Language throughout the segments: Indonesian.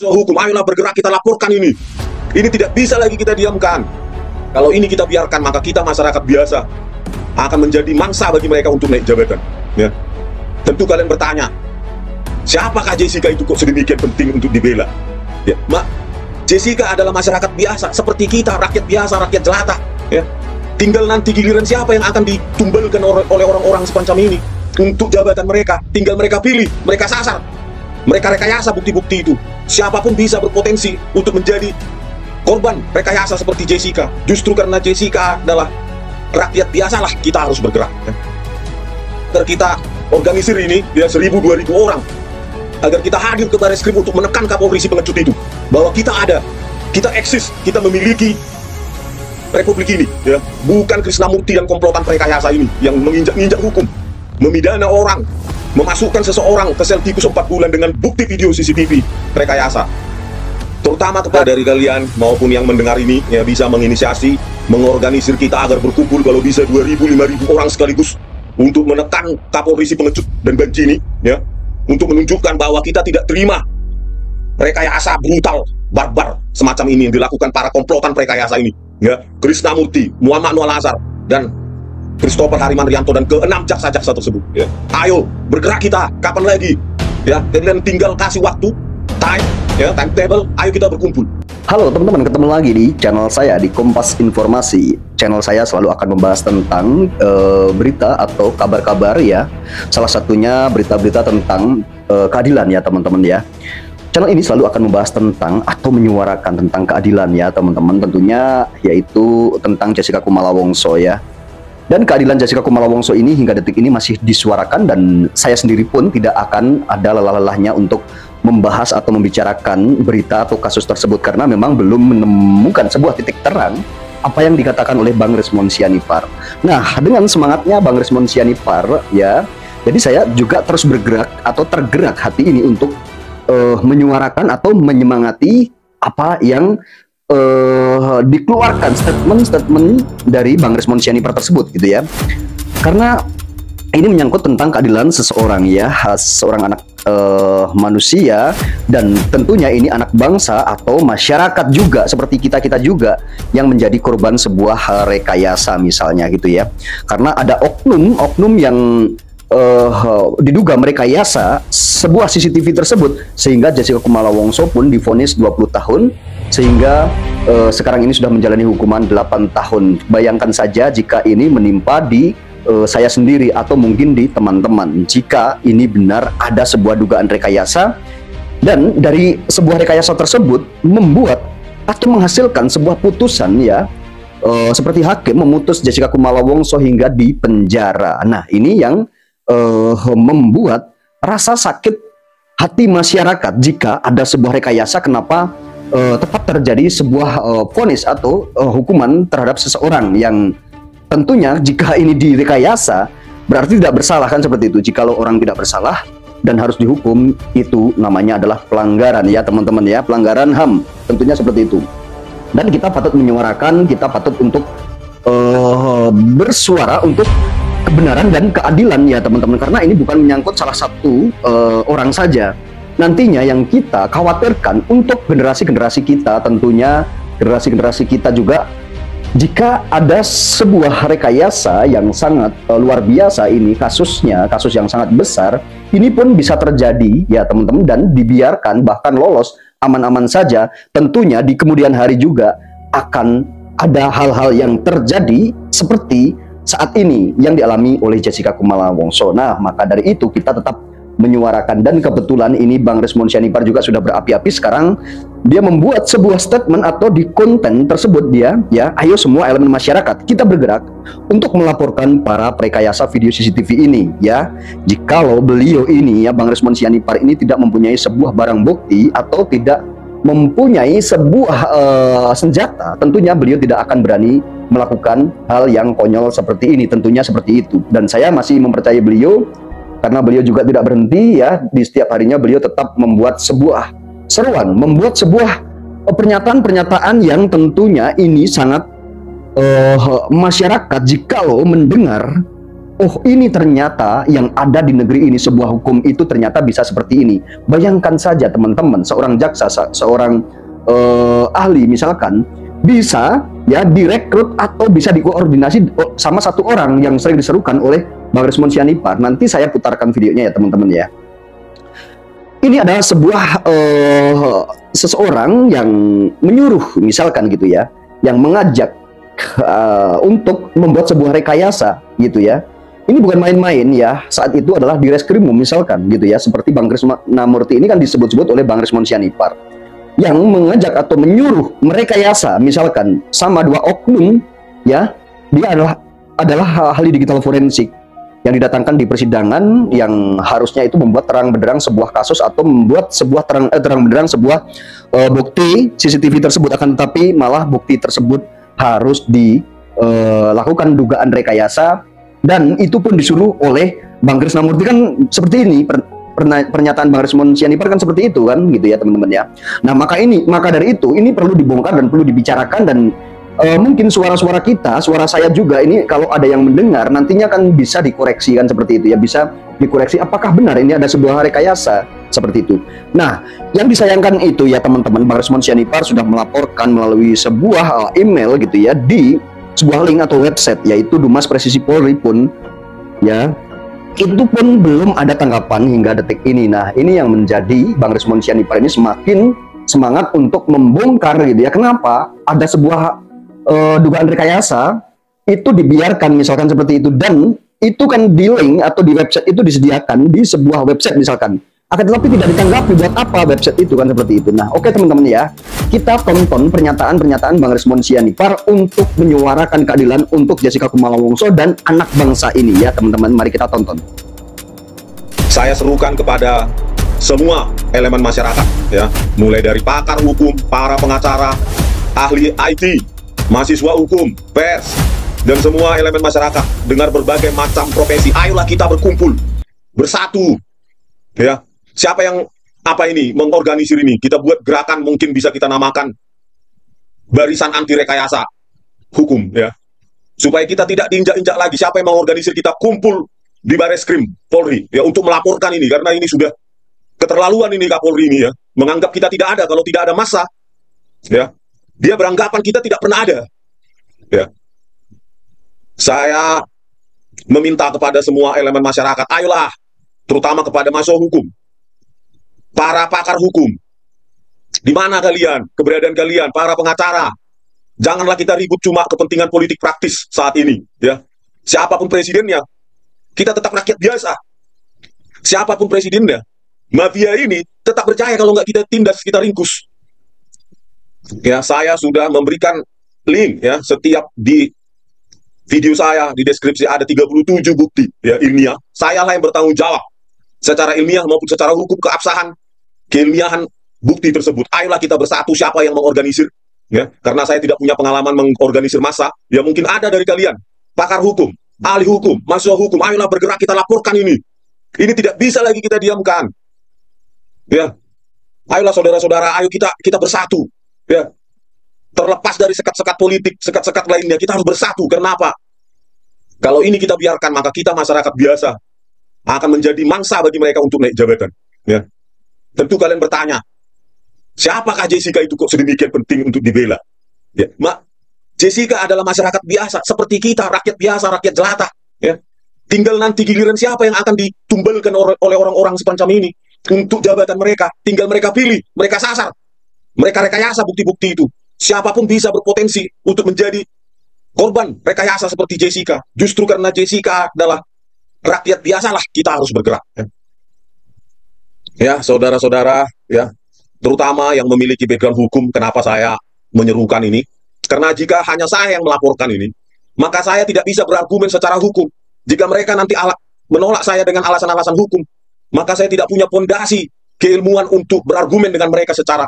Hukum, ayolah bergerak, kita laporkan ini. Ini tidak bisa lagi kita diamkan. Kalau ini kita biarkan, maka kita masyarakat biasa akan menjadi mangsa bagi mereka untuk naik jabatan. Ya. Tentu kalian bertanya, siapakah Jessica itu kok sedemikian penting untuk dibela? Ya, Jessica adalah masyarakat biasa, seperti kita, rakyat biasa, rakyat jelata. Ya. Tinggal nanti giliran siapa yang akan ditumbalkan oleh orang-orang semacam ini untuk jabatan mereka. Tinggal mereka pilih, mereka sasar, mereka rekayasa bukti-bukti itu. Siapapun bisa berpotensi untuk menjadi korban rekayasa seperti Jessica. Justru karena Jessica adalah rakyat biasalah kita harus bergerak. Agar kita organisir ini ya 1.000-2.000 orang, agar kita hadir ke Barreskrim untuk menekan Kapolri si pengecut itu, bahwa kita ada, kita eksis, kita memiliki Republik ini, ya, bukan Krisnamurti dan komplotan rekayasa ini yang menginjak-injak hukum, memidana orang, memasukkan seseorang ke sel tikus 4 bulan dengan bukti video CCTV rekayasa. Terutama kepada dari kalian maupun yang mendengar ini, ya, bisa menginisiasi, mengorganisir kita agar berkumpul kalau bisa 2.000-5.000 orang sekaligus untuk menekan Kapolri si pengecut dan banci ini, ya, untuk menunjukkan bahwa kita tidak terima rekayasa brutal, barbar semacam ini yang dilakukan para komplotan rekayasa ini, ya, Krisnamurti, Muhammad Noel Azhar, dan Christopher Harimanrianto dan ke-6 jaksa-jaksa tersebut. Ya. Ayo bergerak kita, kapan lagi? Ya, kalian tinggal kasih waktu, time, ya, timetable. Ayo kita berkumpul. Halo teman-teman, ketemu lagi di channel saya di Kompas Informasi. Channel saya selalu akan membahas tentang berita atau kabar-kabar, ya. Salah satunya berita-berita tentang keadilan, ya teman-teman, ya. Channel ini selalu akan membahas tentang atau menyuarakan tentang keadilan, ya teman-teman. Tentunya yaitu tentang Jessica Kumala Wongso, ya. Dan keadilan Jessica Kumala Wongso ini hingga detik ini masih disuarakan, dan saya sendiri pun tidak akan ada lelah-lelahnya untuk membahas atau membicarakan berita atau kasus tersebut, karena memang belum menemukan sebuah titik terang apa yang dikatakan oleh Bang Resmond Sianipar. Nah, dengan semangatnya Bang Resmond Sianipar, ya, jadi saya juga terus bergerak atau tergerak hati ini untuk menyuarakan atau menyemangati apa yang dikeluarkan statement-statement dari Bang Resmond Sianipar tersebut, gitu ya. Karena ini menyangkut tentang keadilan seseorang, ya, seorang anak manusia, dan tentunya ini anak bangsa atau masyarakat juga seperti kita-kita juga yang menjadi korban sebuah rekayasa misalnya, gitu ya. Karena ada oknum yang diduga merekayasa sebuah CCTV tersebut, sehingga Jessica Kumala Wongso pun divonis 20 tahun, sehingga sekarang ini sudah menjalani hukuman 8 tahun. Bayangkan saja jika ini menimpa di saya sendiri atau mungkin di teman-teman, jika ini benar ada sebuah dugaan rekayasa, dan dari sebuah rekayasa tersebut membuat atau menghasilkan sebuah putusan, ya, seperti hakim memutus Jessica Kumala Wongso hingga di penjara. Nah, ini yang membuat rasa sakit hati masyarakat jika ada sebuah rekayasa. Kenapa tetap terjadi sebuah vonis atau hukuman terhadap seseorang yang tentunya jika ini direkayasa berarti tidak bersalah, kan seperti itu. Jikalau orang tidak bersalah dan harus dihukum, itu namanya adalah pelanggaran, ya teman-teman, ya, pelanggaran HAM, tentunya seperti itu. Dan kita patut menyuarakan, kita patut untuk bersuara untuk kebenaran dan keadilan, ya teman-teman, karena ini bukan menyangkut salah satu orang saja. Nantinya yang kita khawatirkan untuk generasi-generasi kita, tentunya generasi-generasi kita juga, jika ada sebuah rekayasa yang sangat luar biasa, ini kasusnya, kasus yang sangat besar, ini pun bisa terjadi, ya teman-teman, dan dibiarkan bahkan lolos aman-aman saja, tentunya di kemudian hari juga akan ada hal-hal yang terjadi seperti saat ini yang dialami oleh Jessica Kumala Wongso. Nah, maka dari itu kita tetap menyuarakan, dan kebetulan ini Bang Resmond Sianipar juga sudah berapi-api sekarang. Dia membuat sebuah statement atau di konten tersebut dia, ya, ayo semua elemen masyarakat kita bergerak untuk melaporkan para perekayasa video CCTV ini, ya. Jikalau beliau ini, ya, Bang Resmond Sianipar ini tidak mempunyai sebuah barang bukti atau tidak mempunyai sebuah senjata, tentunya beliau tidak akan berani melakukan hal yang konyol seperti ini, tentunya seperti itu. Dan saya masih mempercayai beliau, karena beliau juga tidak berhenti, ya, di setiap harinya beliau tetap membuat sebuah seruan, membuat sebuah pernyataan-pernyataan yang tentunya ini sangat masyarakat jikalau mendengar oh ini ternyata yang ada di negeri ini, sebuah hukum itu ternyata bisa seperti ini. Bayangkan saja teman-teman, seorang jaksa, seorang ahli misalkan bisa ya direkrut atau bisa dikoordinasi sama satu orang yang sering diserukan oleh Bang Resmond Sianipar. Nanti saya putarkan videonya ya teman-teman ya. Ini adalah sebuah seseorang yang menyuruh misalkan gitu ya, yang mengajak untuk membuat sebuah rekayasa gitu ya. Ini bukan main-main ya, saat itu adalah di Reskrimum misalkan gitu ya, seperti Bang Krisnamurti ini kan disebut-sebut oleh Bang Resmond Sianipar yang mengajak atau menyuruh merekayasa misalkan sama dua oknum ya. Dia adalah ahli digital forensik yang didatangkan di persidangan yang harusnya itu membuat terang benderang sebuah kasus atau membuat sebuah terang benderang sebuah bukti CCTV tersebut, akan tetapi malah bukti tersebut harus dilakukan dugaan rekayasa, dan itu pun disuruh oleh Bang Krisnamurti. Kan seperti ini pernyataan Bang Resmond Sianipar kan seperti itu kan gitu ya teman-teman ya. Nah maka dari itu ini perlu dibongkar dan perlu dibicarakan, dan mungkin suara-suara kita, suara saya juga ini kalau ada yang mendengar nantinya kan bisa dikoreksi kan seperti itu ya, bisa dikoreksi apakah benar ini ada sebuah rekayasa seperti itu. Nah, yang disayangkan itu ya teman-teman, Bang Resmond Sianipar sudah melaporkan melalui sebuah email gitu ya di sebuah link atau website yaitu Dumas Presisi Polri pun ya, itu pun belum ada tanggapan hingga detik ini. Nah, ini yang menjadi Bang Resmond Sianipar ini semakin semangat untuk membongkar gitu ya. Kenapa? Ada sebuah dugaan rekayasa itu dibiarkan misalkan seperti itu, dan itu kan di link atau di website itu disediakan di sebuah website misalkan, akan tetapi tidak ditanggapi. Buat apa website itu kan seperti itu. Nah oke teman-teman ya, kita tonton pernyataan Bang Resmond Sianipar untuk menyuarakan keadilan untuk Jessica Kumala Wongso dan anak bangsa ini ya teman-teman. Mari kita tonton. Saya serukan kepada semua elemen masyarakat ya, mulai dari pakar hukum, para pengacara, ahli IT, mahasiswa hukum, pers, dan semua elemen masyarakat dengan berbagai macam profesi. Ayolah kita berkumpul, bersatu ya. Siapa yang mengorganisir ini? Kita buat gerakan, mungkin bisa kita namakan Barisan Anti Rekayasa Hukum ya, supaya kita tidak diinjak-injak lagi. Siapa yang mengorganisir, kita kumpul di Bareskrim Polri ya untuk melaporkan ini, karena ini sudah keterlaluan ini Kapolri ini ya, menganggap kita tidak ada kalau tidak ada massa ya. Dia beranggapan kita tidak pernah ada ya. Saya meminta kepada semua elemen masyarakat, ayolah, terutama kepada mahasiswa hukum, para pakar hukum, di mana kalian, keberadaan kalian, para pengacara, janganlah kita ribut cuma kepentingan politik praktis saat ini ya. Siapapun presidennya, kita tetap rakyat biasa. Siapapun presidennya, mafia ini tetap percaya kalau nggak kita tindas, kita ringkus. Ya, saya sudah memberikan link ya, setiap di video saya di deskripsi ada 37 bukti ya ilmiah. Saya lah yang bertanggung jawab secara ilmiah maupun secara hukum keabsahan keilmiahan bukti tersebut. Ayolah kita bersatu. Siapa yang mengorganisir ya, karena saya tidak punya pengalaman mengorganisir massa ya, mungkin ada dari kalian pakar hukum, ahli hukum, mahasiswa hukum. Ayolah bergerak, kita laporkan ini tidak bisa lagi kita diamkan ya. Ayolah saudara-saudara, ayo kita bersatu ya, terlepas dari sekat-sekat politik, sekat-sekat lainnya, kita harus bersatu. Kenapa? Kalau ini kita biarkan, maka kita masyarakat biasa akan menjadi mangsa bagi mereka untuk naik jabatan ya. Tentu kalian bertanya, siapakah Jessica itu kok sedemikian penting untuk dibela ya? Jessica adalah masyarakat biasa seperti kita, rakyat biasa, rakyat jelata ya. Tinggal nanti giliran siapa yang akan ditumbalkan oleh orang-orang semacam ini untuk jabatan mereka, tinggal mereka pilih, mereka sasar, mereka rekayasa bukti-bukti itu. Siapapun bisa berpotensi untuk menjadi korban rekayasa seperti Jessica. Justru karena Jessica adalah rakyat biasalah kita harus bergerak. Ya, saudara-saudara, ya, terutama yang memiliki background hukum, kenapa saya menyerukan ini? Karena jika hanya saya yang melaporkan ini, maka saya tidak bisa berargumen secara hukum. Jika mereka nanti menolak saya dengan alasan-alasan hukum, maka saya tidak punya fondasi keilmuan untuk berargumen dengan mereka secara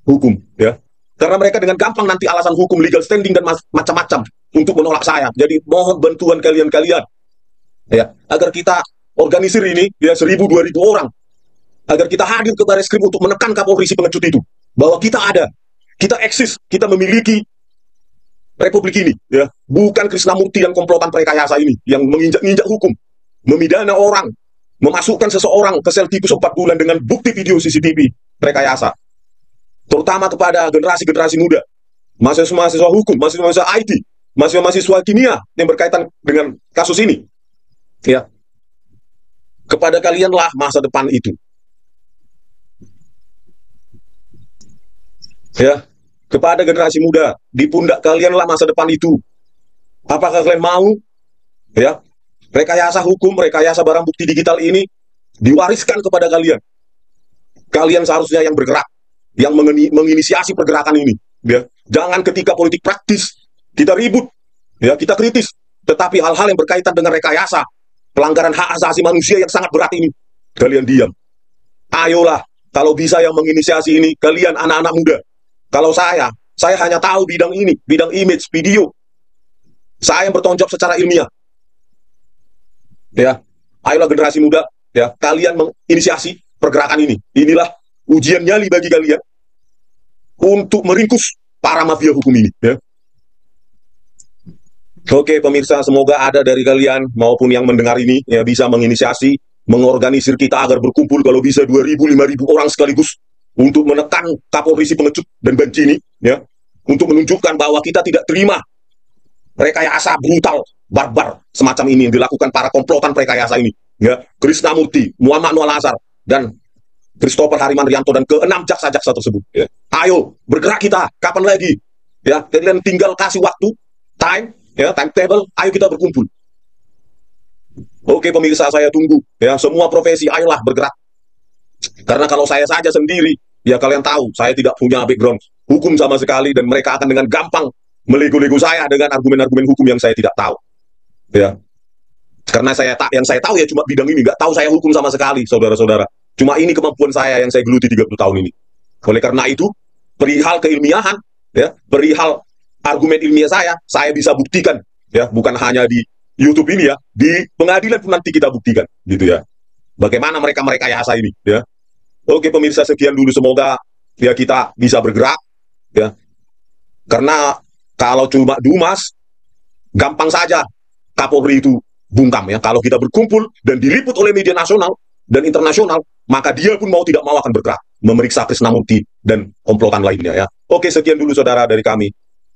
hukum, ya. Karena mereka dengan gampang nanti alasan hukum, legal standing, dan macam-macam untuk menolak saya. Jadi mohon bantuan kalian-kalian ya, agar kita organisir ini ya 1.000-2.000 orang, agar kita hadir ke Bareskrim untuk menekan Kapolri si pengecut itu, bahwa kita ada, kita eksis, kita memiliki Republik ini, ya, bukan Krisnamurti dan komplotan Prekayasa ini yang menginjak-injak hukum, memidana orang, memasukkan seseorang ke sel tikus 4 bulan dengan bukti video CCTV Prekayasa, terutama kepada generasi-generasi muda, mahasiswa-mahasiswa hukum, mahasiswa-mahasiswa IT, mahasiswa-mahasiswa kimia yang berkaitan dengan kasus ini, ya. Kepada kalianlah masa depan itu, ya. Kepada generasi muda, di pundak kalianlah masa depan itu. Apakah kalian mau, ya, rekayasa hukum, rekayasa barang bukti digital ini diwariskan kepada kalian? Kalian seharusnya yang bergerak, yang menginisiasi pergerakan ini, ya. Jangan ketika politik praktis kita ribut, ya, kita kritis, tetapi hal-hal yang berkaitan dengan rekayasa pelanggaran hak asasi manusia yang sangat berat ini, kalian diam. Ayolah, kalau bisa yang menginisiasi ini, kalian anak-anak muda. Kalau saya hanya tahu bidang ini, bidang image, video. Saya yang bertanggung jawab secara ilmiah. Ya, ayolah generasi muda, ya, kalian menginisiasi pergerakan ini. Inilah ujian nyali bagi kalian untuk meringkus para mafia hukum ini, ya. Oke pemirsa, semoga ada dari kalian maupun yang mendengar ini, ya, bisa menginisiasi, mengorganisir kita agar berkumpul kalau bisa 2.000-5.000 orang sekaligus untuk menekan Kapolri si pengecut dan banci ini, ya, untuk menunjukkan bahwa kita tidak terima rekayasa brutal, barbar semacam ini yang dilakukan para komplotan Prekayasa ini, ya, Krisnamurti, Muhammad Noah Lazar, dan Christopher Hariman Rianto dan ke-6 jaksa-jaksa tersebut, ya. Ayo bergerak kita, kapan lagi, ya, kalian tinggal kasih waktu, time, ya, timetable, ayo kita berkumpul. Oke pemirsa, saya tunggu, ya, semua profesi ayolah bergerak. Karena kalau saya saja sendiri, ya kalian tahu, saya tidak punya background hukum sama sekali, dan mereka akan dengan gampang melego-lego saya dengan argumen-argumen hukum yang saya tidak tahu, ya. Karena yang saya tahu ya cuma bidang ini, nggak tahu saya hukum sama sekali, saudara-saudara. Cuma ini kemampuan saya yang saya geluti 30 tahun ini. Oleh karena itu, perihal keilmiahan, ya, perihal argumen ilmiah saya bisa buktikan, ya, bukan hanya di YouTube ini, ya, di pengadilan pun nanti kita buktikan, gitu, ya, bagaimana mereka merekayasa ini, ya. Oke pemirsa, sekian dulu, semoga, ya, kita bisa bergerak, ya, karena kalau cuma dumas, gampang saja Kapolri itu bungkam, ya. Kalau kita berkumpul dan diliput oleh media nasional dan internasional, maka dia pun mau tidak mau akan bergerak memeriksa Krisnamurti dan komplotan lainnya, ya. Oke, sekian dulu saudara dari kami,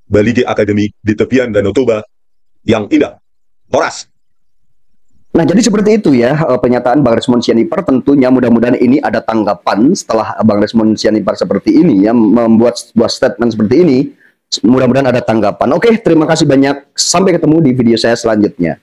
Balige Academy di tepian Danau Toba yang indah. Horas. Nah, jadi seperti itu ya pernyataan Bang Resmond Sianipar. Tentunya mudah-mudahan ini ada tanggapan setelah Bang Resmond Sianipar seperti ini, ya, membuat sebuah statement seperti ini. Mudah-mudahan ada tanggapan. Oke, terima kasih banyak. Sampai ketemu di video saya selanjutnya.